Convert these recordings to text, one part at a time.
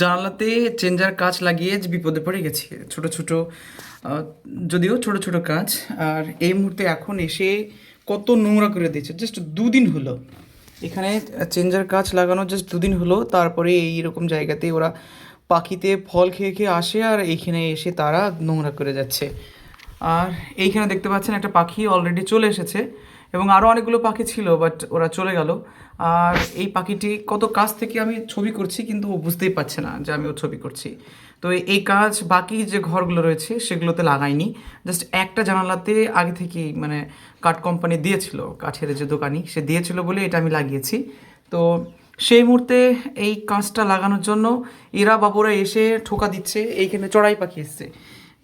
জানালাতে changer কাঁচ লাগিয়ে যে বিপদে পড়ে গেছি। ছোট ছোট যদিও ছোট ছোট কাঁচ। আর এই মুহূর্তে এখন এসে কত নোংরা করে দিয়েছে। জাস্ট দুদিন হলো এখানে চেঞ্জার কাঁচ লাগানো, জাস্ট দুদিন হলো। তারপরে এইরকম জায়গাতে ওরা পাখিতে ফল খেয়ে খেয়ে আসে আর এইখানে এসে তারা নোংরা করে যাচ্ছে। আর এইখানে দেখতে পাচ্ছেন একটা পাখি অলরেডি চলে এসেছে এবং আরও অনেকগুলো পাখি ছিল, বাট ওরা চলে গেল। আর এই পাখিটি কত কাছ থেকে আমি ছবি করছি, কিন্তু ও বুঝতেই পারছে না যে আমি ওর ছবি করছি। তো এই কাজ বাকি যে ঘরগুলো রয়েছে সেগুলোতে লাগাইনি। জাস্ট একটা জানালাতে আগে থেকেই মানে কাঠ কোম্পানি দিয়েছিল, কাঠের যে দোকানি সে দিয়েছিল বলে এটা আমি লাগিয়েছি। তো সেই মুহূর্তে এই কাঁচটা লাগানোর জন্য এরা বাবুরা এসে ঠোকা দিচ্ছে। এইখানে চড়াই পাখি এসছে,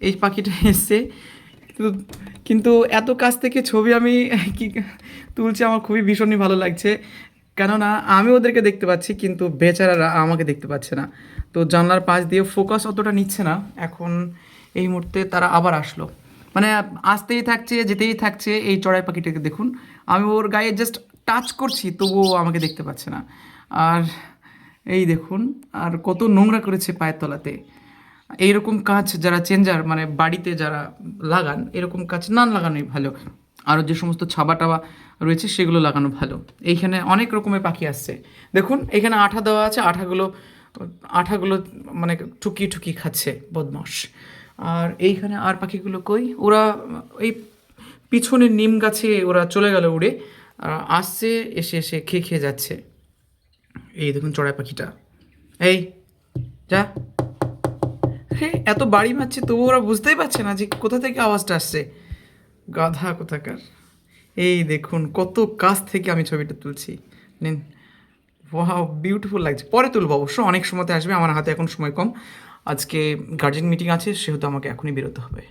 এই পাখিটা এসছে। কিন্তু কিন্তু এত কাছ থেকে ছবি আমি কি তুলছি, আমার খুবই ভীষণই ভালো লাগছে। কেননা আমি ওদেরকে দেখতে পাচ্ছি কিন্তু বেচারারা আমাকে দেখতে পাচ্ছে না। তো জানলার পাশ দিয়ে ফোকাস অতটা নিচ্ছে না। এখন এই মুহূর্তে তারা আবার আসলো, মানে আসতেই থাকছে যেতেই থাকছে। এই চড়াই পাখিটাকে দেখুন, আমি ওর গায়ে জাস্ট টাচ করছি তবুও আমাকে দেখতে পাচ্ছে না। আর এই দেখুন, আর কত নোংরা করেছে পায়ের তলাতে। এইরকম কাজ যারা চেঞ্জার মানে বাড়িতে যারা লাগান, এরকম কাজ না লাগানোই ভালো। আরও যে সমস্ত ছাবা টাবা রয়েছে সেগুলো লাগানো ভালো। এইখানে অনেক রকমের পাখি আসছে। দেখুন এখানে আঠা দেওয়া আছে, আঠাগুলো আঠাগুলো মানে ঠুকি ঠুকি খাচ্ছে বদমাস। আর এইখানে আর পাখিগুলো কই, ওরা এই পিছনের নিম গাছে ওরা চলে গেল উড়ে। আসছে, এসে এসে খেয়ে খেয়ে যাচ্ছে। এই দেখুন চড়াই পাখিটা, এই যা। হ্যাঁ, এত বাড়ি মারছে তবু ওরা বুঝতেই পারছে না যে কোথা থেকে আওয়াজটা আসছে। গাধা কোথাকার। এই দেখুন কত কাছ থেকে আমি ছবিটা তুলছি। নিন, ওয়াও বিউটিফুল লাগছে। পরে তুলবো অবশ্য, অনেক সময়তে আসবে, আমার হাতে এখন সময় কম। আজকে গার্জেন মিটিং আছে, সেহেতু আমাকে এখনই বেরোতে হবে।